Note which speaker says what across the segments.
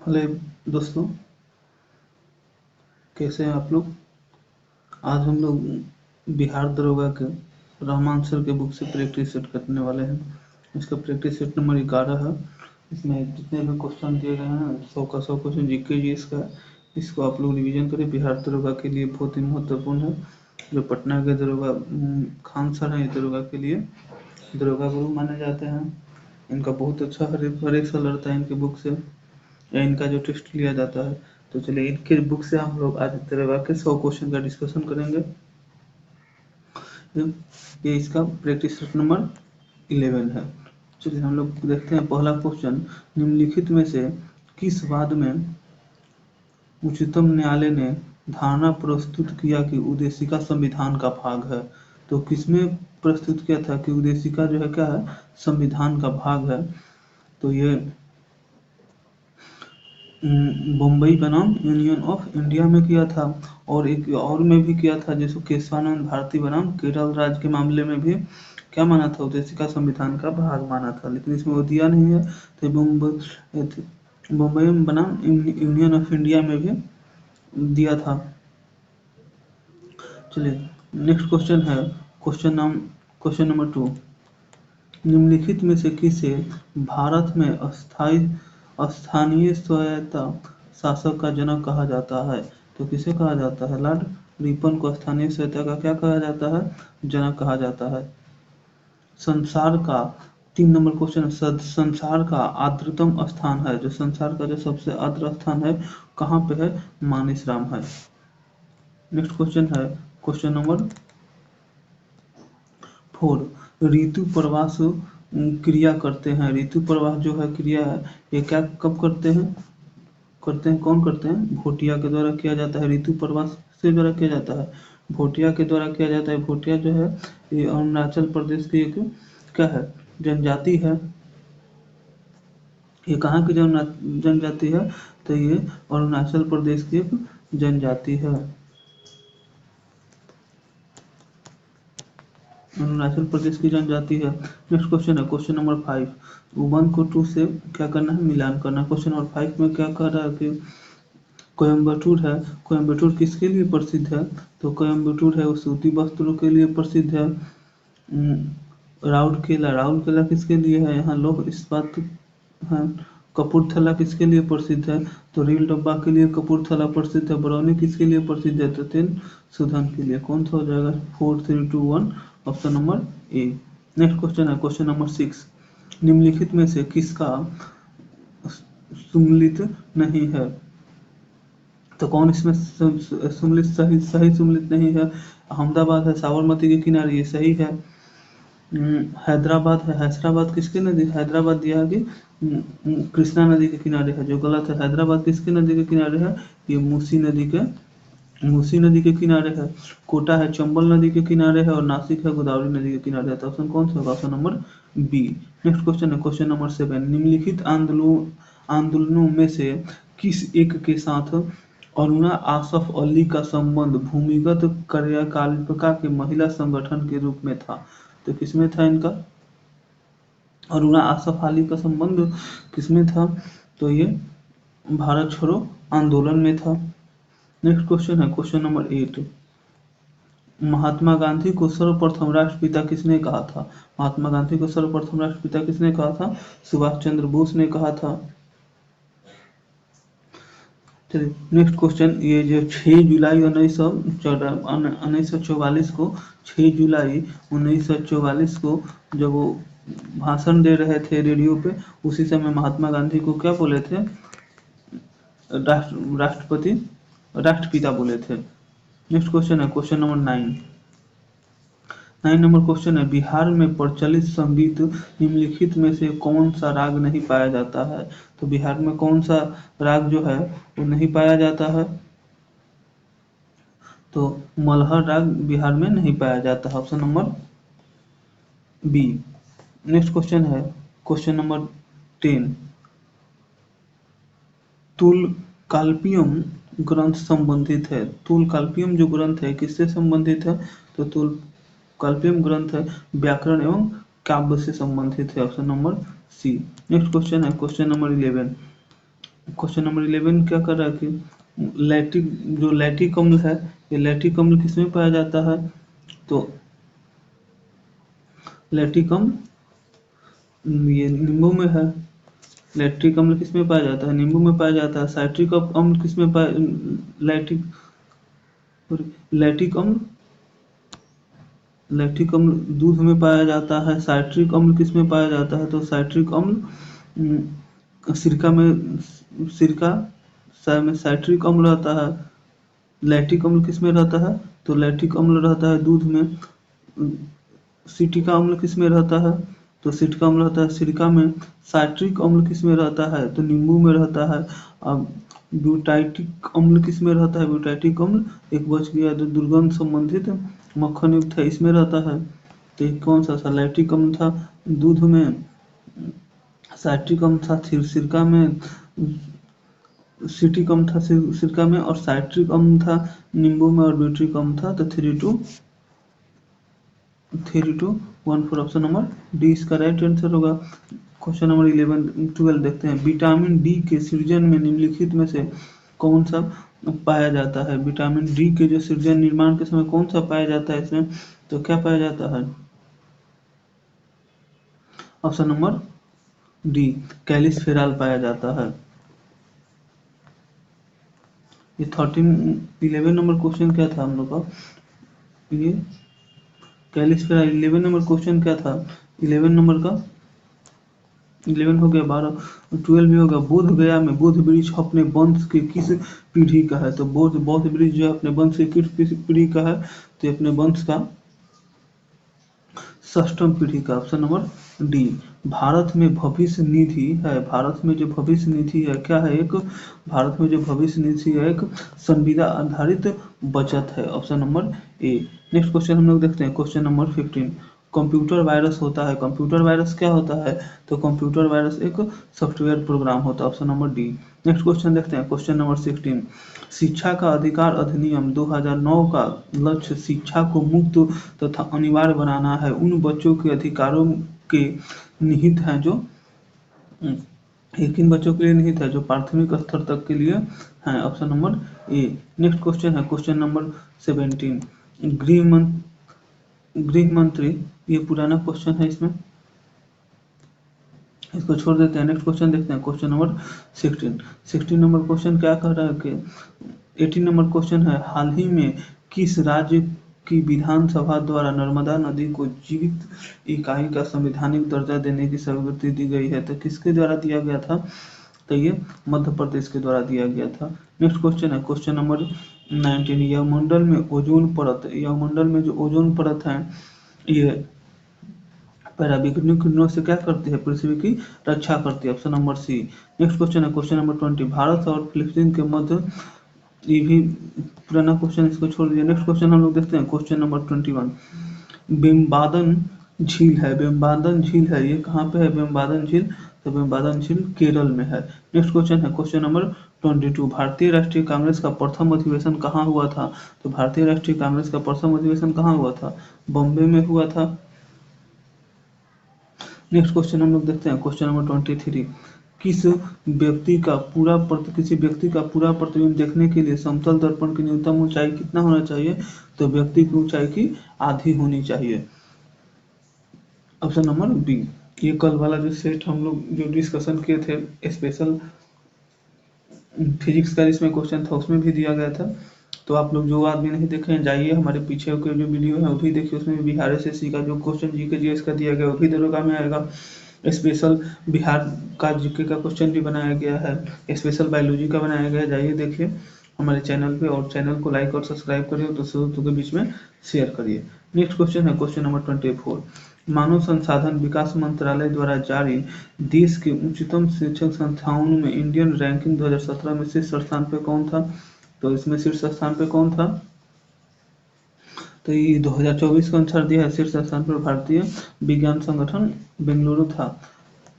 Speaker 1: Hello दोस्तों, कैसे हैं आप लोग। आज हम लोग बिहार दरोगा के रहमान सर के बुक से प्रैक्टिस सेट करने वाले हैं। इसका प्रैक्टिस सेट नंबर 11 है। इसमें जितने भी क्वेश्चन दिए गए हैं 100 का 100 क्वेश्चन जीके जी इसका। इसको आप लोग रिवीजन करें। बिहार दरोगा के लिए बहुत ही महत्वपूर्ण है। जो पटना के दरोगा खान सर हैं, ये दरोगा के लिए दरोगा गुरु माने जाते हैं। इनका बहुत अच्छा हर एक साल लड़ता है इनके बुक से, या इनका जो टेस्ट लिया जाता है। तो चलिए इनके बुक से हम लोग आज दरोगा के 100 क्वेश्चन का डिस्कशन करेंगे। ये इसका प्रैक्टिस सेट नंबर 11 है। चलिए हम लोग देखते हैं पहला क्वेश्चन। निम्नलिखित में से किस वाद में उच्चतम न्यायालय ने धारणा प्रस्तुत किया कि उद्देशिका संविधान का भाग है। तो किसमें प्रस्तुत किया था कि उद्देशिका जो है क्या है, संविधान का भाग है। तो ये बम्बई बनाम यूनियन ऑफ इंडिया में किया था, और एक और में भी किया था जिसको केशवानंद भारती बनाम केरल राज्य के मामले में भी क्या माना था, उद्देशिका संविधान का भाग माना था। लेकिन इसमें वो दिया नहीं है। तो बम्बई बनाम यूनियन ऑफ इंडिया में भी दिया था। चलिए नेक्स्ट क्वेश्चन है। Question number 2। निम्नलिखित में से किसे भारत में स्थानीय स्वायत्ता शासक का जनक कहा जाता है। तो किसे कहा जाता है, लॉर्ड रिपन को स्थानीय स्वायत्ता का क्या कहा जाता है, जनक कहा जाता है। संसार का 3 नंबर क्वेश्चन है। संसार का आर्द्रतम स्थान है, जो संसार का जो सबसे आर्द्र स्थान है कहाँ पे है, मानेसराम है। नेक्स्ट क्वेश्चन है क्वेश्चन नंबर 4। ऋतु प्रवास क्रिया करते हैं। ऋतु प्रवास जो है क्रिया है, ये क्या कब करते हैं कौन करते हैं, भोटिया के द्वारा किया जाता है। ऋतु प्रवास से द्वारा किया जाता है, भोटिया के द्वारा किया जाता है। भोटिया जो है ये अरुणाचल प्रदेश की एक क्या है, जनजाति है। ये कहाँ की जनजाति है, तो ये अरुणाचल प्रदेश की एक जनजाति है। अरुणाचल प्रदेश की जनजाति है। नेक्स्ट क्वेश्चन है क्वेश्चन नंबर 5। 1 को 2 से क्या करना है, मिलान करना है। क्वेश्चन नंबर 5 में क्या कह रहा है कि कोयम्बटूर है। कोयम्बटूर किसके लिए प्रसिद्ध है, तो कोयम्बटूर है वो सूती वस्त्रों के लिए प्रसिद्ध है। राउरकेला किसके लिए है, यहाँ लोग इस्पात है। कपूरथला किसके लिए प्रसिद्ध है, तो रेल डब्बा के लिए कपूरथला प्रसिद्ध है। बरौनी किसके लिए प्रसिद्ध है, तो तेल शोधन के लिए। कौन सा हो जाएगा, 4 3 2 1, option number A. Next question है क्वेश्चन नंबर 6। निम्नलिखित में से किसका सुमलित नहीं है, तो कौन इसमें सुमलित सही सुमलित नहीं है। अहमदाबाद है साबरमती के किनारे, ये सही है। हैदराबाद है, हैदराबाद किसके नदी, हैदराबाद दिया है कि कृष्णा नदी के किनारे है, जो गलत है। हैदराबाद किसके नदी के किनारे है, ये मूसी नदी के किनारे है। कोटा है चंबल नदी के किनारे है, और नासिक है गोदावरी नदी के किनारे है। तो ऑप्शन कौन सा होगा, option number B. Next question है क्वेश्चन नंबर 7। निम्नलिखित आंदोलनों में से किस एक के साथ अरुणा आसफ अली का संबंध भूमिगत कार्यकालिका के महिला संगठन के रूप में था। तो किसमें था इनका, अरुणा आसफ अली का संबंध किसमें था, तो ये भारत छोड़ो आंदोलन में था। नेक्स्ट क्वेश्चन है क्वेश्चन नंबर 8। महात्मा गांधी को सर्वप्रथम राष्ट्रपिता किसने कहा था। महात्मा गांधी को सर्वप्रथम राष्ट्रपिता किसने कहा था, सुभाष चंद्र बोस ने कहा था। चलिए नेक्स्ट क्वेश्चन। ये जो 6 जुलाई 1944 को 6 जुलाई 1944 को जब वो भाषण दे रहे थे रेडियो पे, उसी समय महात्मा गांधी को क्या बोले थे, राष्ट्रपिता बोले थे। नेक्स्ट क्वेश्चन है क्वेश्चन नंबर 9। 9 नंबर क्वेश्चन है। बिहार में प्रचलित संगीत निम्नलिखित में से कौन सा राग नहीं पाया जाता है। तो बिहार में कौन सा राग जो है वो नहीं पाया जाता है, तो मल्हार राग बिहार में नहीं पाया जाता है, option number B. Next question है क्वेश्चन नंबर 10। तुलकाप्पियम ग्रंथ संबंधित है। तुलकाप्पियम जो ग्रंथ है किससे संबंधित है, तो तुलकाप्पियम ग्रंथ है व्याकरण एवं काव्य से संबंधित है, option number C. Next question है क्वेश्चन नंबर 11। क्वेश्चन नंबर 11 क्या कर रहा है कि लैक्टिक जो लैक्टिक अम्ल है, ये लैक्टिक अम्ल किसमें पाया जाता है? तो लैक्टिक अम्ल ये नींबू में है। लैक्टिक अम्ल किसमें पाया जाता है? नींबू में पाया जाता है। साइट्रिक अम्ल किसमें पाया लैक्टिक लैक्टिक अम्ल लैक्टिक अम्ल दूध में पाया जाता है। साइट्रिक अम्ल किसमें पाया जाता है? तो साइट्रिक अम्ल सिरका में, सिरका में साइट्रिक अम्ल रहता है। लैक्टिक अम्ल किसमें रहता है? तो लैक्टिक अम्ल रहता है दूध में। सिटिका अम्ल किसमें रहता है? तो सिटिका अम्ल रहता है सिरका में। साइट्रिक अम्ल किसमें रहता है? तो नींबू में रहता है। अब ब्यूटाइटिक अम्ल किसमें रहता है? ब्यूटाइटिक अम्ल एक बच गया जो दुर्गंध संबंधित मक्खन युक्त है, इसमें रहता है। तो ये कौन सा लैक्टिक अम्ल था दूध में, साइट्रिक अम्ल था सिरका में, सिटिक अम्ल था सिरका में, और साइट्रिक अम्ल था नींबू में, और ब्यूट्रिक अम्ल था। तो 3 2 1 4 ऑप्शन नंबर डी इसका राइट आंसर होगा। क्वेश्चन नंबर 11 12 देखते हैं। विटामिन डी के सृजन में निम्नलिखित में से कौन सा पाया जाता है? विटामिन डी के जो सृजन निर्माण के समय कौन सा पाया जाता है इसमें? तो क्या पाया जाता है? ऑप्शन नंबर डी कैलिसफेरॉल पाया जाता है। ये 11 नंबर क्वेश्चन क्या था हम लोग का? ये कैलिसफेरॉल 11 नंबर क्वेश्चन क्या था? 11 नंबर का 11 हो गया, 12 12 भी होगा। बोध गया में बोध वृक्ष अपने वंश के किस पीढ़ी का है? तो बौद्ध वृक्ष जो है अपने वंश के किस पीढ़ी का है? तो अपने वंश का 6वीं पीढ़ी का। Option number D. भारत में भविष्य निधि है, भारत में जो भविष्य निधि है क्या है? एक भारत में जो भविष्य निधि है एक संविदा आधारित बचत है। Option number A. Next question हम लोग देखते हैं। Question number 15। कंप्यूटर वायरस होता है, कंप्यूटर वायरस क्या होता है? तो कंप्यूटर वायरस एक सॉफ्टवेयर प्रोग्राम होता है। Option number D. Next question देखते हैं। Question number 16। शिक्षा का अधिकार अधिनियम 2009 का लक्ष्य शिक्षा को मुक्त तथा अनिवार्य बनाना है। उन बच्चों के अधिकारों के निहित हैं जो किन बच्चों के लिए निहित है? जो प्राथमिक स्तर तक के लिए हैं। Option number A. Next question है क्वेश्चन नंबर 17। गृह मंत्री, ये पुराना क्वेश्चन है, इसको छोड़ देते हैं। नेक्स्ट क्वेश्चन देखते हैं। क्वेश्चन नंबर 16 नंबर क्वेश्चन क्या कह रहा है कि 18 नंबर क्वेश्चन है, हाल ही में किस राज्य की विधानसभा द्वारा नर्मदा नदी को जीवित इकाई का संवैधानिक दर्जा देने की स्वीकृति दी गई है? तो किसके द्वारा दिया गया था? तो ये मध्य प्रदेश के द्वारा दिया गया था। नेक्स्ट क्वेश्चन है क्वेश्चन नंबर 19। यह मंडल में ओजोन परत, यह मंडल में जो ओजोन परत है ये पराबैंगनी किरणों से क्या करती है? पृथ्वी की रक्षा करती है। Option number C. Next question है क्वेश्चन नंबर 20। भारत और फिलीपींस के मध्य, ये भी पुराना क्वेश्चन, इसको छोड़ दिया। नेक्स्ट क्वेश्चन हम लोग देखते हैं। Question number 21। बेम्बादन झील है, बेम्बादन झील है, ये कहाँ पे है बेम्बादन झील? तो बेम्बादन झील केरल में है। नेक्स्ट क्वेश्चन है क्वेश्चन नंबर 22। भारतीय राष्ट्रीय कांग्रेस का प्रथम अधिवेशन कहाँ हुआ था? तो भारतीय राष्ट्रीय कांग्रेस का प्रथम अधिवेशन कहाँ हुआ था? बॉम्बे में हुआ था। नेक्स्ट क्वेश्चन हम लोग देखते हैं। Question number 23। किसी व्यक्ति का पूरा प्रतिबिंब देखने के लिए समतल दर्पण की न्यूनतम ऊंचाई कितना होना चाहिए? तो व्यक्ति की ऊंचाई की आधी होनी चाहिए। Option number B. ये कल वाला जो सेट हम लोग जो डिस्कशन किए थे स्पेशल फिजिक्स का, इसमें क्वेश्चन था, उसमें भी दिया गया था। तो आप लोग जो आदमी नहीं देखे हैं जाइए हमारे पीछे के जो वीडियो है वो भी देखिए, उसमें बिहार एसएससी का जो क्वेश्चन जीके जीएस का दिया गया वो भी दरोगा में आएगा। स्पेशल बिहार का जीके का क्वेश्चन भी बनाया गया है, स्पेशल बायोलॉजी का बनाया गया है, जाइए देखिए हमारे चैनल पे, और चैनल को लाइक और सब्सक्राइब करिए, दोस्तों के बीच में शेयर करिए। नेक्स्ट क्वेश्चन है क्वेश्चन नंबर 24। मानव संसाधन विकास मंत्रालय द्वारा जारी देश के उच्चतम शिक्षण संस्थानों में इंडियन रैंकिंग 2017 में शीर्ष स्थान पे कौन था? तो इसमें शीर्ष स्थान पे कौन था? तो ये 2024 के अनुसार दिया है, शीर्ष स्थान पर भारतीय विज्ञान संगठन बेंगलुरु था।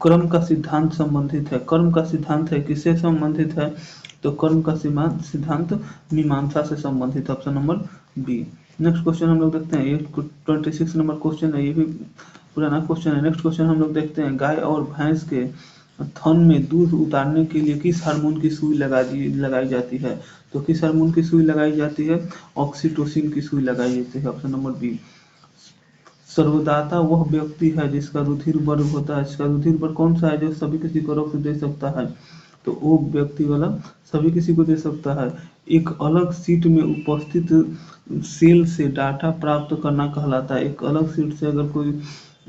Speaker 1: कर्म का सिद्धांत संबंधित है, कर्म का सिद्धांत है किससे संबंधित है? तो कर्म का सिद्धांत मीमांसा से संबंधित। Option number B. Next question हम लोग देखते हैं। ये 26 नंबर क्वेश्चन है, ये भी पुराना क्वेश्चन है। नेक्स्ट क्वेश्चन हम लोग देखते हैं। गाय और भैंस के थन में दूध उतारने के लिए किस हार्मोन की सुई लगाई जाती है? तो किस हार्मोन की सुई लगाई जाती है? ऑक्सीटोसिन की सुई लगाई जाती है। Option number B. सर्वदाता वह व्यक्ति है जिसका रुधिर वर्ग होता है। इसका रुधिर वर्ग कौन सा है जो सभी किसी को रक्त दे सकता है? तो वो व्यक्ति वाला सभी किसी को दे सकता है। एक अलग सीट में उपस्थित सेल से डाटा प्राप्त करना कहलाता है। एक अलग सीट से अगर कोई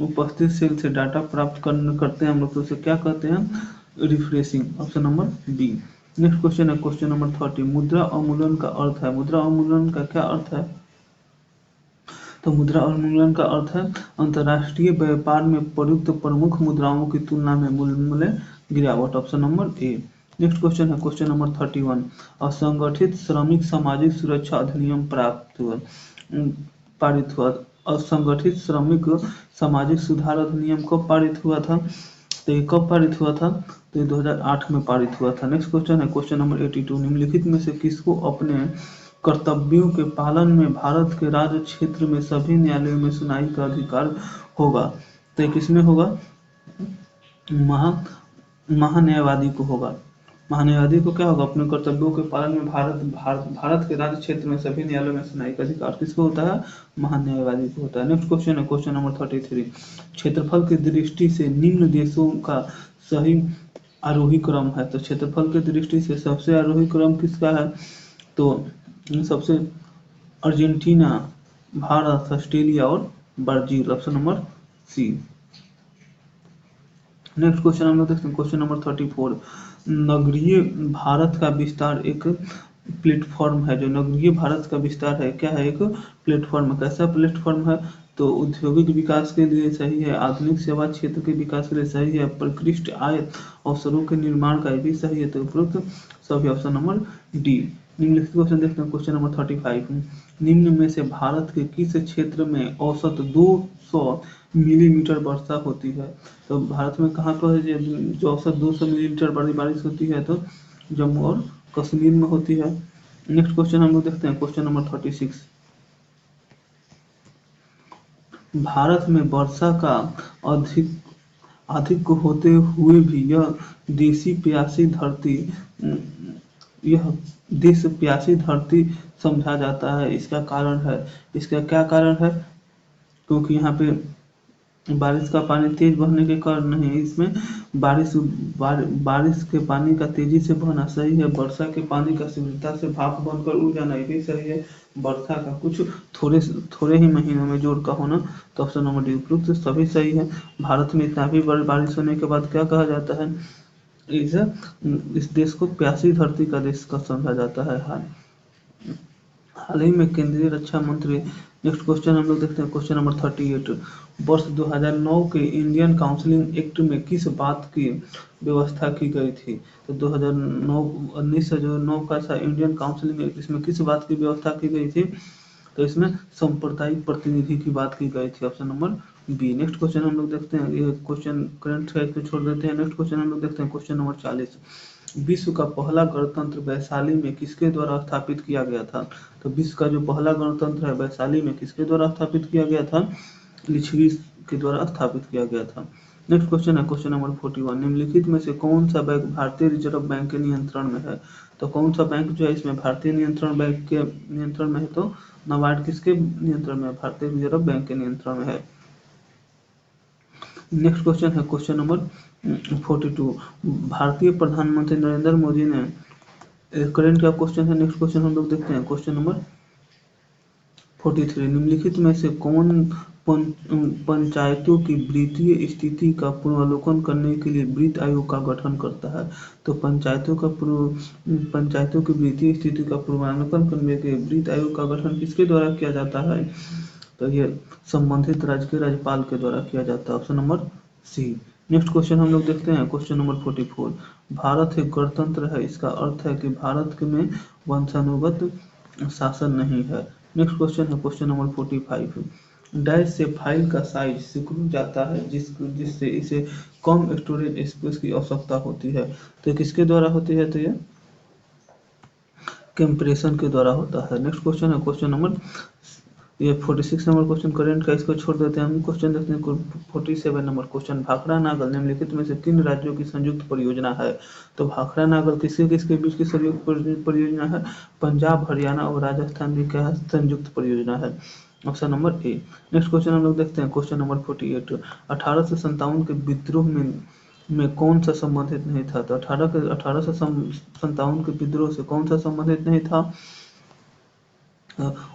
Speaker 1: उपस्थित सेल से डाटा प्राप्त करते हैं हम लोग तो उसे क्या कहते हैं? Refreshing. Option number B. Next question है क्वेश्चन नंबर 30। मुद्रा अवमूल्यन का अर्थ है। मुद्रा अवमूल्यन का क्या अर्थ है? तो मुद्रा अवमूल्यन का अर्थ है अंतर्राष्ट्रीय व्यापार में प्रयुक्त प्रमुख मुद्राओं की तुलना में मूल्य गिरावट। Option number A. Next question है क्वेश्चन नंबर 31। असंगठित श्रमिक सामाजिक सुरक्षा अधिनियम पारित हुआ। असंगठित श्रमिक सामाजिक सुधार अधिनियम कब पारित हुआ था? तो ये कब पारित हुआ था? तो ये 2008 में पारित हुआ था। नेक्स्ट क्वेश्चन है क्वेश्चन नंबर 82। निम्नलिखित में से किसको अपने कर्तव्यों के पालन में भारत के राज्य क्षेत्र में सभी न्यायालयों में सुनवाई का अधिकार होगा? तो ये किसमें होगा? महा महान्यायवादी को होगा। महान्यायवादी को क्या होगा? अपने कर्तव्यों के पालन में भारत के राज्य क्षेत्र में सभी न्यायालयों में सुनवाई का अधिकार किसको होता है? महान्यायवादी को होता है। नेक्स्ट क्वेश्चन है क्वेश्चन नंबर 33। क्षेत्रफल की दृष्टि से निम्न देशों का सही आरोही क्रम है। तो क्षेत्रफल की दृष्टि से सबसे आरोही क्रम किसका है? तो सबसे अर्जेंटीना, भारत, ऑस्ट्रेलिया और Brazil. Option number C. Next question हम लोग देखते हैं क्वेश्चन नंबर 34। नगरीय भारत का विस्तार एक प्लेटफॉर्म है। जो नगरीय भारत का विस्तार है क्या है? एक प्लेटफॉर्म। कैसा प्लेटफॉर्म है? तो औद्योगिक विकास के लिए सही है, आधुनिक सेवा क्षेत्र के विकास के लिए सही है, प्रकृष्ट आय अवसरों के निर्माण का भी सही है। तो उपरोक्त सभी ऑप्शन नंबर डी। निम्नलिखित क्वेश्चन देखते हैं क्वेश्चन नंबर 35। निम्न में से भारत के किस क्षेत्र में औसत 200 मिलीमीटर वर्षा होती है? तो भारत में कहाँ पर जो औसत 200 मिलीमीटर बड़ी बारिश होती है? तो जम्मू और कश्मीर में होती है। नेक्स्ट क्वेश्चन हम लोग देखते हैं क्वेश्चन नंबर 36। भारत में वर्षा का अधिक अधिक होते हुए भी यह देश प्यासी धरती समझा जाता है। इसका कारण है, इसका क्या कारण है? क्योंकि यहाँ पे बारिश का पानी तेज बहने के कारण नहीं, इसमें बारिश के पानी का तेजी से बहना सही है। वर्षा के पानी का शीघ्रता से भाप बनकर उड़ जाना ये भी सही है। वर्षा का कुछ थोड़े ही महीनों में जोर का होना। तो ऑप्शन नंबर डी उपयुक्त सभी सही है। भारत में इतना भी बड़ी बारिश होने के बाद क्या कहा जाता है? इस देश को प्यासी धरती का देश का समझा जाता है। हाल ही में केंद्रीय रक्षा मंत्री। नेक्स्ट क्वेश्चन हम लोग देखते हैं क्वेश्चन नंबर 38। वर्ष 2009 के इंडियन काउंसिलिंग एक्ट में किस बात की व्यवस्था की गई थी? तो 1909 का इंडियन काउंसिलिंग एक्ट, इसमें किस बात की व्यवस्था की गई थी? तो इसमें सांप्रदायिक प्रतिनिधि की बात की गई थी। Option number B. Next question हम लोग देखते हैं, ये क्वेश्चन करंट है इसको छोड़ देते हैं। नेक्स्ट क्वेश्चन हम लोग देखते हैं क्वेश्चन नंबर 40। विश्व का पहला गणतंत्र वैशाली में किसके द्वारा स्थापित किया गया था? तो विश्व का जो पहला गणतंत्र है वैशाली में किसके द्वारा स्थापित किया गया था? लिच्छवी के द्वारा स्थापित किया गया था। नेक्स्ट क्वेश्चन है क्वेश्चन नंबर 41। निम्नलिखित में से कौन सा बैंक भारतीय रिजर्व बैंक के नियंत्रण में है? तो कौन सा बैंक जो है इसमें भारतीय नियंत्रण बैंक के नियंत्रण में है? तो नाबार्ड किसके नियंत्रण में है? भारतीय रिजर्व बैंक के नियंत्रण में है। नेक्स्ट क्वेश्चन है क्वेश्चन नंबर 42। भारतीय प्रधानमंत्री नरेंद्र मोदी ने करंट का क्वेश्चन है। नेक्स्ट क्वेश्चन हम लोग देखते हैं क्वेश्चन नंबर 43। निम्नलिखित में से कौन पंचायतों की वित्तीय स्थिति का पूर्वावलोकन करने के लिए वित्त आयोग का गठन करता है? तो पंचायतों की वित्तीय स्थिति का पूर्वावलोकन करने के लिए वित्त आयोग का गठन किसके द्वारा किया जाता है? तो ये संबंधित राज्य के राज्यपाल के द्वारा किया जाता है। Option number C. Next question हम लोग देखते हैं क्वेश्चन नंबर 44। भारत एक गणतंत्र है, इसका अर्थ है कि भारत में वंशानुगत शासन नहीं है। नेक्स्ट क्वेश्चन है क्वेश्चन नंबर 45। डैश से फाइल का साइज सिकुड़ जाता है जिससे इसे कम स्टोरेज स्पेस की आवश्यकता होती है। तो किसके द्वारा होती है? तो ये कंप्रेशन के द्वारा होता है। नेक्स्ट क्वेश्चन है क्वेश्चन नंबर ये 46 नंबर क्वेश्चन करेंट का, इसको छोड़ देते हैं हम। क्वेश्चन देखते हैं 47 नंबर क्वेश्चन, भाखड़ा नागल निम्नलिखित में से किन राज्यों की संयुक्त परियोजना है? तो भाखड़ा नागल किसके किसके बीच की संयुक्त परियोजना है? पंजाब, हरियाणा और राजस्थान की क्या है? संयुक्त परियोजना है। Option number A. Next question हम लोग देखते हैं क्वेश्चन नंबर 48। 1857 के विद्रोह में कौन सा संबंधित नहीं था? तो 1857 के विद्रोह से कौन सा संबंधित नहीं था?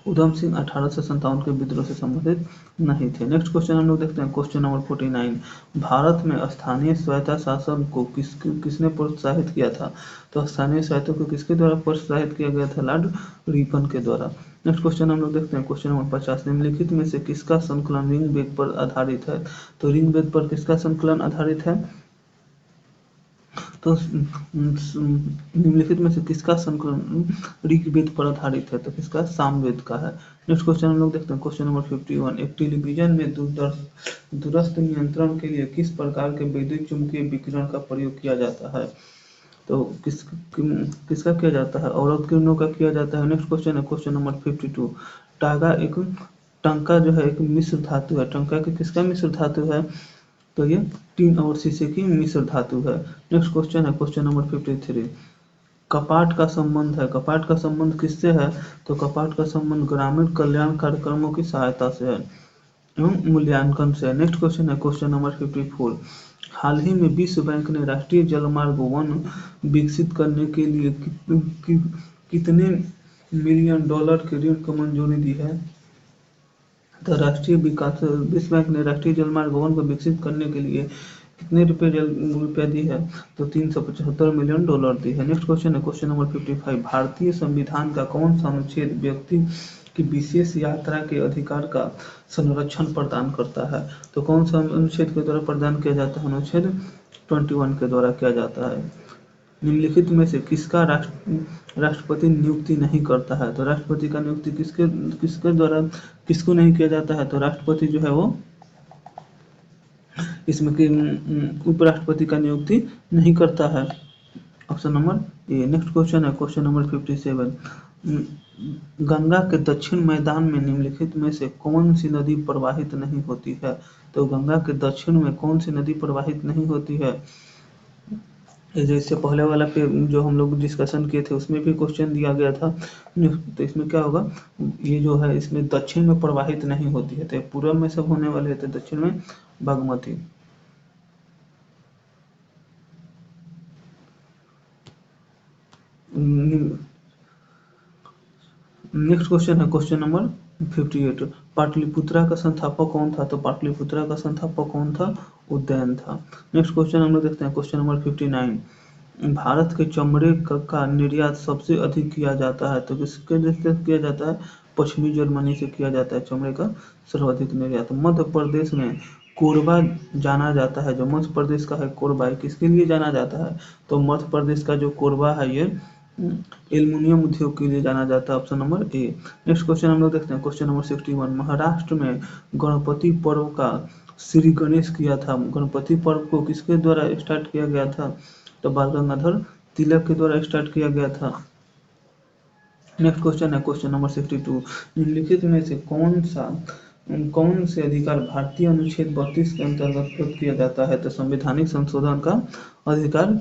Speaker 1: उधम सिंह 1857 के विद्रोह से संबंधित नहीं थे। नेक्स्ट क्वेश्चन हम लोग देखते हैं क्वेश्चन नंबर 49। भारत में स्थानीय स्वायत्ता शासन को किसने प्रोत्साहित किया था? तो स्थानीय स्वायत्ता को किसके द्वारा प्रोत्साहित किया गया था? लॉर्ड रिपन के द्वारा। नेक्स्ट क्वेश्चन हम लोग देखते हैं क्वेश्चन नंबर 50। निम्नलिखित में से किसका संकलन रिंग वेद पर आधारित है? तो रिंग वेद पर किसका संकलन आधारित है? तो निम्नलिखित में से किसका संकलन ऋग्वेद पर आधारित है? तो किसका? सामवेद का है। नेक्स्ट क्वेश्चन हम लोग देखते हैं क्वेश्चन नंबर 51। एक टेलीविजन में दूरस्थ नियंत्रण के लिए किस प्रकार के विद्युत चुम्बकीय विकिरण का प्रयोग किया जाता है? तो किसका किया जाता है? अवरोध किरणों का किया जाता है। नेक्स्ट क्वेश्चन है क्वेश्चन नंबर 52। टंका जो है एक मिश्र धातु है। टंका की किसका मिश्र धातु है? तो ये टीन और शीशे की मिश्र धातु है। नेक्स्ट क्वेश्चन है क्वेश्चन नंबर 53। कपाट का संबंध है। कपाट का संबंध किससे है? तो कपाट का संबंध ग्रामीण कल्याण कार्यक्रमों की सहायता से है एवं मूल्यांकन से। नेक्स्ट क्वेश्चन है क्वेश्चन नंबर 54। हाल ही में विश्व बैंक ने राष्ट्रीय जलमार्ग 1 विकसित करने के लिए कितने मिलियन डॉलर के ऋण को मंजूरी दी है? तो विश्व बैंक ने राष्ट्रीय जलमार्ग 1 को विकसित करने के लिए कितने रुपया दी है? तो 375 मिलियन डॉलर दी है। नेक्स्ट क्वेश्चन है क्वेश्चन नंबर 55। भारतीय संविधान का कौन सा अनुच्छेद व्यक्ति की विशेष यात्रा के अधिकार का संरक्षण प्रदान करता है? तो कौन सा अनुच्छेद के द्वारा प्रदान किया जाता है? अनुच्छेद 21 के द्वारा किया जाता है। निम्नलिखित में से किसका राष्ट्रपति नियुक्ति नहीं करता है? तो राष्ट्रपति का नियुक्ति किसके द्वारा किसको नहीं किया जाता है? तो राष्ट्रपति जो है वो इसमें कि उपराष्ट्रपति का नियुक्ति नहीं करता है। Option number A. Next question है क्वेश्चन नंबर 57। गंगा के दक्षिण मैदान में निम्नलिखित में से कौन सी नदी प्रवाहित नहीं होती है? तो गंगा के दक्षिण में कौन सी नदी प्रवाहित नहीं होती है? जैसे पहले वाला पे जो हम लोग डिस्कशन किए थे उसमें भी क्वेश्चन दिया गया था। तो इसमें क्या होगा? ये जो है इसमें दक्षिण में प्रवाहित नहीं होती है, तो पूर्व में सब होने वाले थे, दक्षिण में बागमती। नेक्स्ट क्वेश्चन है क्वेश्चन नंबर 58। पाटलिपुत्रा का संस्थापक कौन था? तो पाटलिपुत्रा का संस्थापक कौन था? उदयन था। नेक्स्ट क्वेश्चन हम लोग देखते हैं क्वेश्चन नंबर 59। भारत के चमड़े का निर्यात सबसे अधिक किया जाता है, तो किसके देश से किया जाता है? पश्चिमी जर्मनी से किया जाता है चमड़े का सर्वाधिक निर्यात। मध्य प्रदेश में कोरबा जाना जाता है, जो मध्य प्रदेश का है कोरबा, किसके लिए जाना जाता है? तो मध्य प्रदेश का जो कोरबा है ये एल्युमिनियम उद्योग के लिए जाना जाता है। Option number A. Next question हम लोग देखते हैं क्वेश्चन नंबर 61। महाराष्ट्र में गणपति पर्व का श्री गणेश किया था। गणपति पर्व को किसके द्वारा स्टार्ट किया गया था? तो बाल गंगाधर तिलक के द्वारा स्टार्ट किया गया था। नेक्स्ट क्वेश्चन है क्वेश्चन नंबर 62। निम्नलिखित में से कौन से अधिकार भारतीय अनुच्छेद 32 के अंतर्गत प्रयुक्त किया जाता है? तो संवैधानिक संशोधन का अधिकार,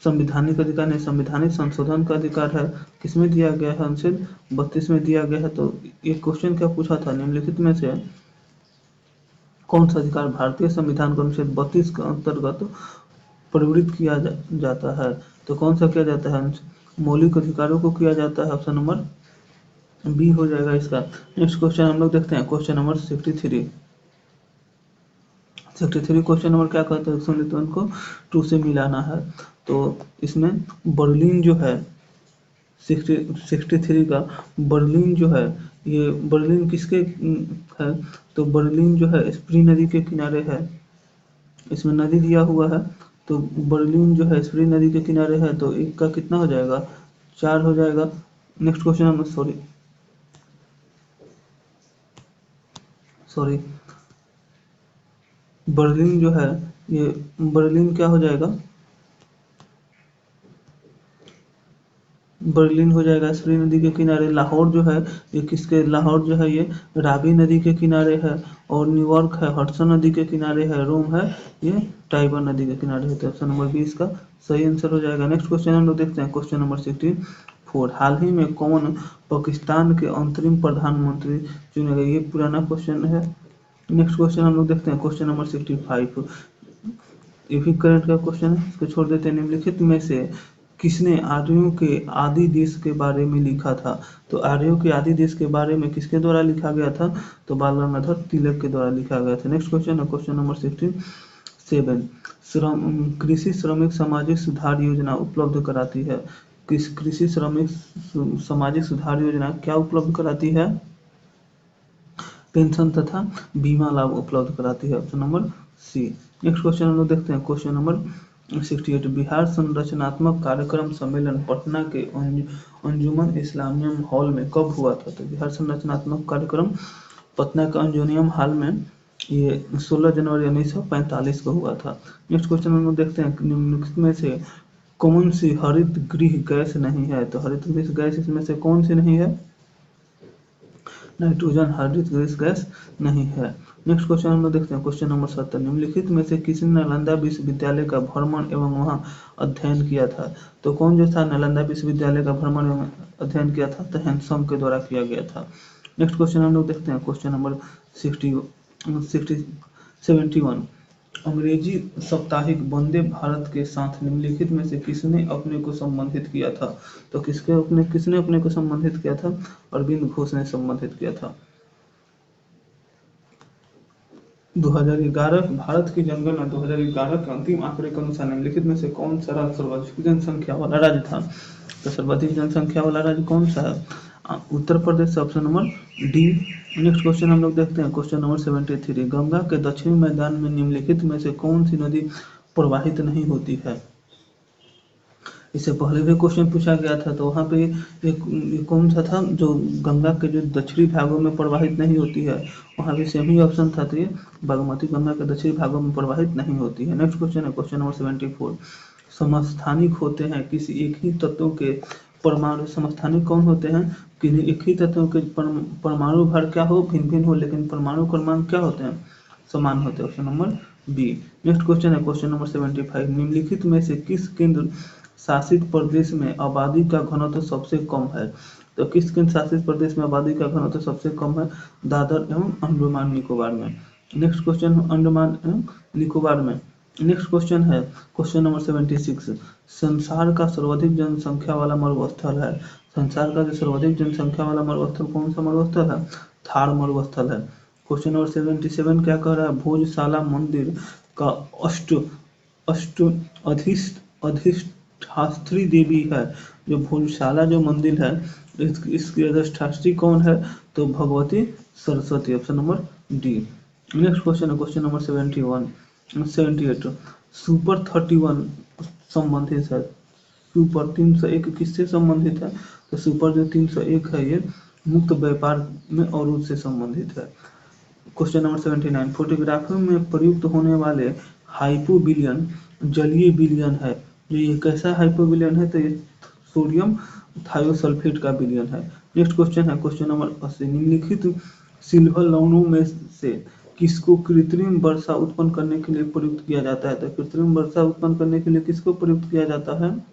Speaker 1: संवैधानिक अधिकार नहीं, संवैधानिक संशोधन का अधिकार है। किसमें दिया गया है? अनुच्छेद 32 में दिया गया है। तो ये क्वेश्चन क्या पूछा था? निम्नलिखित में से कौन सा अधिकार भारतीय संविधान के अनुच्छेद 32 के अंतर्गत प्रवृत्त किया जाता है? तो कौन सा किया जाता है? मौलिक अधिकारों को किया जाता है। ऑप्शन नंबर बी हो जाएगा इसका। नेक्स्ट क्वेश्चन हम लोग देखते हैं क्वेश्चन नंबर 63। 63 क्वेश्चन नंबर क्या कहते हैं? संतुलन को 2 से मिलाना है। तो इसमें बर्लिन जो है 63 का बर्लिन जो है, ये बर्लिन किसके है? तो बर्लिन जो है स्प्री नदी के किनारे है। इसमें नदी दिया हुआ है, तो बर्लिन जो है स्प्री नदी के किनारे है, तो एक का कितना हो जाएगा? 4 हो जाएगा। नेक्स्ट क्वेश्चन हम सॉरी बर्लिन जो है, ये बर्लिन क्या हो जाएगा? बर्लिन हो जाएगा सरी नदी के किनारे। लाहौर जो है ये किसके, लाहौर जो है ये रावी नदी के किनारे है। और न्यूयॉर्क है हडसन नदी के किनारे है। रोम है ये टाइबर नदी के किनारे है। तो ऑप्शन नंबर बी इसका सही आंसर हो जाएगा। नेक्स्ट क्वेश्चन हम लोग देखते हैं, क्वेश्चन नंबर 64। हाल ही में कौन पाकिस्तान के अंतरिम प्रधानमंत्री चुने गए, ये पुराना क्वेश्चन है। नेक्स्ट क्वेश्चन हम लोग देखते हैं, क्वेश्चन नंबर 65। ये भी करंट का क्वेश्चन है, इसको छोड़ देते हैं। निम्नलिखित में से किसने आर्यों के आदि देश के बारे में लिखा था। तो आर्यों के आदि देश के बारे में किसके द्वारा लिखा गया था, तो बाल गंगाधर तिलक के द्वारा लिखा गया था। नेक्स्ट क्वेश्चन है क्वेश्चन नंबर 67। कृषि श्रमिक सामाजिक सुधार योजना उपलब्ध कराती है। कृषि श्रमिक सामाजिक सुधार योजना क्या उपलब्ध कराती है, पेंशन तथा बीमा लाभ उपलब्ध कराती है। Option number C. Next question हम लोग देखते हैं, क्वेश्चन नंबर 68। बिहार संरचनात्मक कार्यक्रम सम्मेलन पटना के अंजुमन इस्लामियम हॉल में कब हुआ था। तो बिहार संरचनात्मक कार्यक्रम पटना के अंजुमन हॉल में ये 16 जनवरी 1945 को हुआ था। नेक्स्ट क्वेश्चन हम लोग देखते हैं, निम्नलिखित में से कौन सी हरित गृह गैस नहीं है। तो हरित गृह गैस इसमें से कौन सी नहीं है, नाइट्रोजन हरित गैस नहीं है। नेक्स्ट क्वेश्चन हम लोग देखते हैं, क्वेश्चन नंबर 70। निम्नलिखित में से किसने नालंदा विश्वविद्यालय का भ्रमण एवं वहां अध्ययन किया था। तो कौन जो था नालंदा विश्वविद्यालय का भ्रमण एवं अध्ययन किया था, तो हैंसम के द्वारा किया गया था। नेक्स्ट क्वेश्चन हम लोग देखते हैं, क्वेश्चन नंबर 71। अंग्रेजी साप्ताहिक वंदे भारत के साथ निम्नलिखित में से किसने अपने को संबंधित किया था। तो किसने अपने को संबंधित किया था, अरविंद घोष ने संबंधित किया था। 2011 भारत की जनगणना 2011 के अंतिम आंकड़े के अनुसार निम्नलिखित में से कौन सा राज्य सर्वाधिक जनसंख्या वाला राज्य था। तो सर्वाधिक जनसंख्या वाला राज्य कौन सा है, Uttar Pradesh. Option number D. Next question हम लोग देखते हैं, क्वेश्चन नंबर 73। गंगा के दक्षिणी मैदान में निम्नलिखित में से कौन सी नदी प्रवाहित नहीं होती है। इससे पहले भी क्वेश्चन पूछा गया था, तो वहाँ पे ये कौन सा था, जो गंगा के जो दक्षिणी भागों में प्रवाहित नहीं होती है। वहाँ भी सेम ही ऑप्शन था, तो ये बागमती गंगा के दक्षिणी भागों में प्रवाहित नहीं होती है। नेक्स्ट क्वेश्चन है क्वेश्चन नंबर 74। समस्थानिक होते हैं किसी एक ही तत्वों के परमाणु। समस्थानिक कौन होते हैं, कि एक ही तत्वों के परमाणु भर क्या हो, भिन्न भिन्न हो, लेकिन परमाणु क्रमांक क्या होते हैं, समान होते हैं। Option number B. Next question है क्वेश्चन नंबर 75। निम्नलिखित में से किस केंद्र शासित प्रदेश में आबादी का घनत्व सबसे कम है। तो किस केंद्र शासित प्रदेश में आबादी का घनत्व सबसे कम है, दादर एवं अंडमान निकोबार में। नेक्स्ट क्वेश्चन अंडमान एवं निकोबार में। नेक्स्ट क्वेश्चन है क्वेश्चन नंबर 76। संसार का सर्वाधिक जनसंख्या वाला मरुस्थल है। संसार का जो सर्वाधिक जनसंख्या वाला मरुस्थल कौन सा मरुस्थल है, थार मरुस्थल है। क्वेश्चन नंबर 77 क्या कह रहा है, भोजशाला मंदिर का अष्ट अष्ट अधिष्ठात्री देवी है। जो भोजशाला जो मंदिर है इसकी अधिष्ठात्री कौन है, तो Bhagwati Saraswati. Option number D. Next question है क्वेश्चन नंबर 78। सुपर 31 संबंधित है। सुपर 301 किससे संबंधित है, तो सुपर जो 301 है ये मुक्त व्यापार में और से संबंधित है। Question number 79। फोटोग्राफी में प्रयुक्त होने वाले हाइपोविलियन जलीय विलयन है। जो ये कैसा हाइपोविलियन है, तो ये सोडियम थायोसल्फेट का विलयन है। नेक्स्ट क्वेश्चन है क्वेश्चन नंबर 80। निम्नलिखित सिल्वर लवणों में से किसको कृत्रिम वर्षा उत्पन्न करने के लिए प्रयुक्त किया जाता है। तो कृत्रिम वर्षा उत्पन्न करने के लिए किसको प्रयुक्त किया जाता है,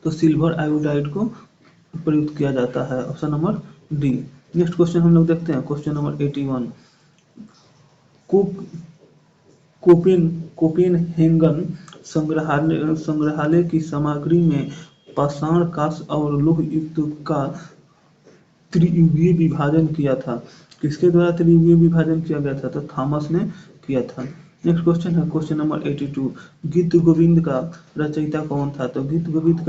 Speaker 1: तो सिल्वर आयोडाइड को प्रयुक्त किया जाता है। Option number D. Next question हम लोग देखते हैं क्वेश्चन नंबर 81। कोपेनहेगन संग्रहालय की सामग्री में पाषाण कांस्य और लौह युक्त का त्रियुगीय विभाजन किया था। किसके द्वारा त्रियुगीय विभाजन किया गया था, तो थॉमस ने किया था। नेक्स्ट क्वेश्चन है क्वेश्चन नंबर 82। गीत गोविंद का रचयिता कौन था। तो गीत गोविंद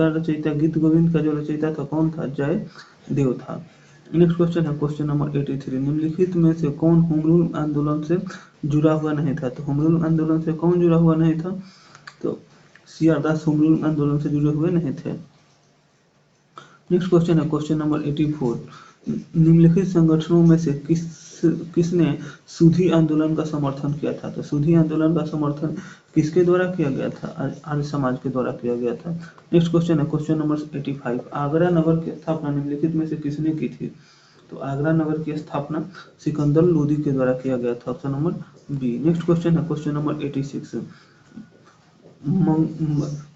Speaker 1: का जो रचयिता था कौन था, जय देव था। नेक्स्ट क्वेश्चन है क्वेश्चन नंबर 83। निम्नलिखित में से कौन होम रूल आंदोलन से जुड़ा हुआ नहीं था। तो होम रूल आंदोलन से कौन जुड़ा हुआ नहीं था, तो सी आर दास होम रूल आंदोलन से जुड़े हुए नहीं थे। नेक्स्ट क्वेश्चन है क्वेश्चन नंबर 84। निम्नलिखित संगठनों में से किसने सूधी आंदोलन का समर्थन किया था? तो सूधी आंदोलन का समर्थन किसके द्वारा किया गया था? आर्य समाज के द्वारा किया गया था। नेक्स्ट क्वेश्चन है क्वेश्चन नंबर 85, आगरा नगर की स्थापना निम्नलिखित में से किसने की थी? तो आगरा नगर की स्थापना सिकंदर लोदी के द्वारा किया गया था, option number B. Next question है क्वेश्चन नंबर 86,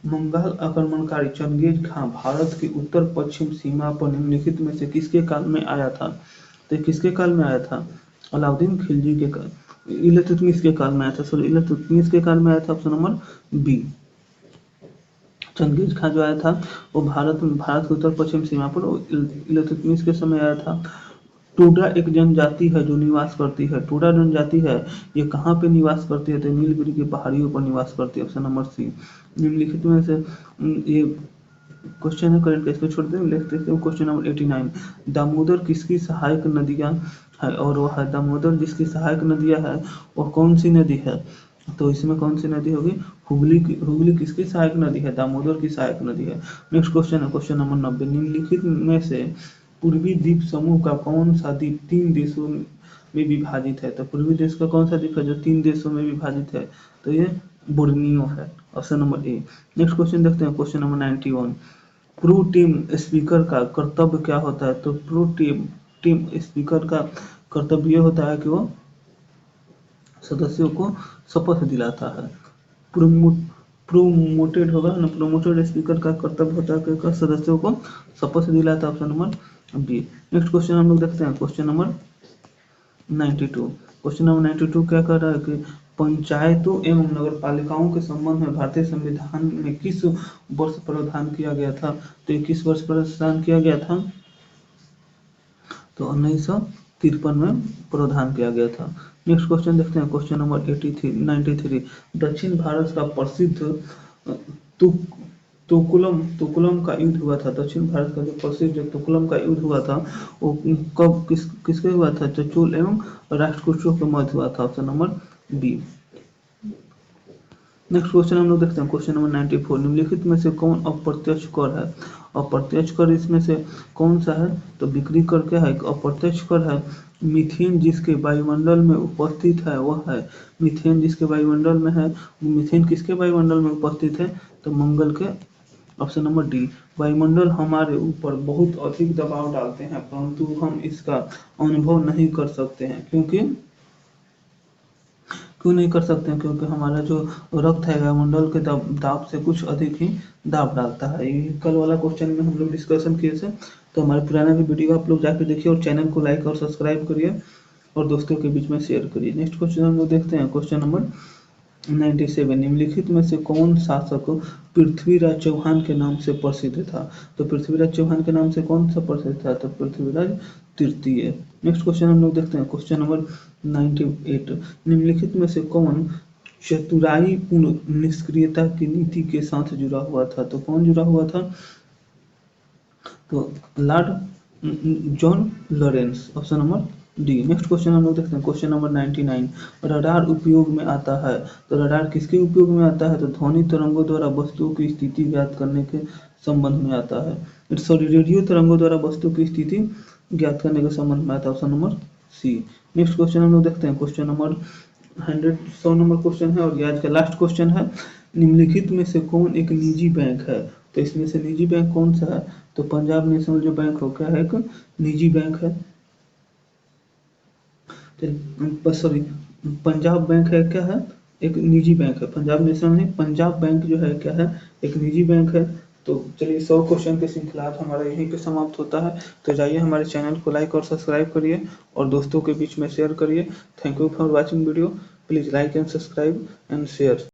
Speaker 1: मंगल आक्रमणकारी चंगेज खां भारत की उत्तर पश्चिम सीमा पर निम्नलिखित में से किसके काल में आया था? तो किसके काल में आया था? अलाउद्दीन खिलजी के काल, इल्तुतमिश के काल में आया था, सॉरी इल्तुतमिश के काल में आया था, ऑप्शन नंबर बी। चंगेज खां जो आया था वो भारत के उत्तर पश्चिम सीमा पर इल्तुतमिश के समय आया था। टोडा एक जनजाति है जो निवास करती है, टोडा जनजाति है, ये कहाँ पे निवास करती है? तो नीलगिरी की पहाड़ियों पर निवास करती है, ऑप्शन नंबर सी। निम्नलिखित में से ये क्वेश्चन है करंट, इसको छोड़ दें, लिखते हैं क्वेश्चन नंबर 89, दामोदर किसकी सहायक नदियां है? और वह है दामोदर जिसकी सहायक नदियां है वह कौन सी नदी है? तो इसमें कौन सी नदी होगी? हुगली की। हुगली किसकी सहायक नदी है? दामोदर की सहायक नदी है। नेक्स्ट क्वेश्चन है क्वेश्चन नंबर 90, निम्नलिखित में से पूर्वी द्वीप समूह का कौन सा द्वीप 3 देशों में विभाजित है? तो पूर्वी देश का कौन सा द्वीप है जो 3 देशों में विभाजित है? तो ये बोर्नियो है, option number A. Next question देखते हैं question number 91, pro team speaker का कर्तव्य क्या होता है? तो प्रो टीम स्पीकर का कर्तव्य ये होता है कि वो सदस्यों को शपथ दिलाता है। प्रोमोटेड होगा ना, प्रोमोटेड स्पीकर का कर्तव्य होता है कि सदस्यों को शपथ दिलाता है, option number B. Next question हम लोग देखते हैं क्वेश्चन नंबर 92। क्वेश्चन नंबर 92 क्या कर रहा है कि पंचायतों एवं नगर पालिकाओं के संबंध में भारतीय संविधान में किस वर्ष प्रावधान किया गया था? तो 21 वर्ष प्रावधान किया गया था, तो 1953 में प्रावधान किया गया था। नेक्स्ट क्वेश्चन देखते हैं क्वेश्चन नंबर 93। दक्षिण भारत का प्रसिद्ध तुकुलम का युद्ध हुआ था। दक्षिण भारत का जो प्रसिद्ध तुकुलम का युद्ध हुआ था वो कब किसके हुआ था? तो चोल एवं राष्ट्रकूटों के मध्य हुआ था, option number B. Next question हम लोग देखते हैं क्वेश्चन नंबर 94, निम्नलिखित में से कौन अप्रत्यक्ष कर है? अप्रत्यक्ष कर इसमें से कौन सा है? तो बिक्री कर क्या है? अप्रत्यक्ष कर है। मीथेन जिसके वायुमंडल में उपस्थित है वह है, मीथेन जिसके वायुमंडल में है, मीथेन किसके वायुमंडल में उपस्थित है? तो मंगल के, ऑप्शन नंबर डी। वायुमंडल हमारे ऊपर बहुत अधिक दबाव डालते हैं परंतु हम इसका अनुभव नहीं कर सकते हैं, क्योंकि क्यों नहीं कर सकते हैं? क्योंकि हमारा जो रक्त है वायुमंडल के दाब से कुछ अधिक ही दाब डालता है। ये कल वाला क्वेश्चन में हम लोग डिस्कशन किए थे, तो हमारे पुराना भी वीडियो आप लोग जाकर देखिए और चैनल को लाइक और सब्सक्राइब करिए और दोस्तों के बीच में शेयर करिए। नेक्स्ट क्वेश्चन हम लोग देखते हैं क्वेश्चन नंबर 97, निम्नलिखित में से कौन शासक पृथ्वीराज चौहान के नाम से प्रसिद्ध था? तो पृथ्वीराज चौहान के नाम से कौन सा प्रसिद्ध था? तो पृथ्वीराज तृतीय। नेक्स्ट क्वेश्चन हम लोग देखते हैं क्वेश्चन नंबर 98, निम्नलिखित में से कौन चतुराई पूर्ण निष्क्रियता की नीति के साथ जुड़ा हुआ था? तो कौन जुड़ा हुआ था? तो Lord John Lawrence, option number D. Next question हम लोग देखते हैं क्वेश्चन नंबर 99, रडार उपयोग में आता है। तो रडार किसके उपयोग में आता है? तो ध्वनि तरंगों द्वारा वस्तुओं की स्थिति ज्ञात करने के संबंध में आता है। सॉरी, रेडियो तरंगों द्वारा वस्तु की स्थिति ज्ञात करने के संबंध में आता है, option number C. Next question हम लोग देखते हैं क्वेश्चन नंबर 100 नंबर क्वेश्चन है और ये आज का लास्ट क्वेश्चन है। निम्नलिखित में से कौन एक निजी बैंक है? तो इसमें से निजी बैंक कौन सा है? तो पंजाब नेशनल जो बैंक हो क्या है? एक निजी बैंक है। सॉरी, पंजाब बैंक है क्या है? एक निजी बैंक है। पंजाब नेशनल नहीं, पंजाब बैंक जो है क्या है? एक निजी बैंक है। तो चलिए 100 क्वेश्चन के श्रृंखला हमारा यहीं पे समाप्त होता है। तो जाइए हमारे चैनल को लाइक और सब्सक्राइब करिए और दोस्तों के बीच में शेयर करिए। Thank you for watching video. Please like and subscribe and share.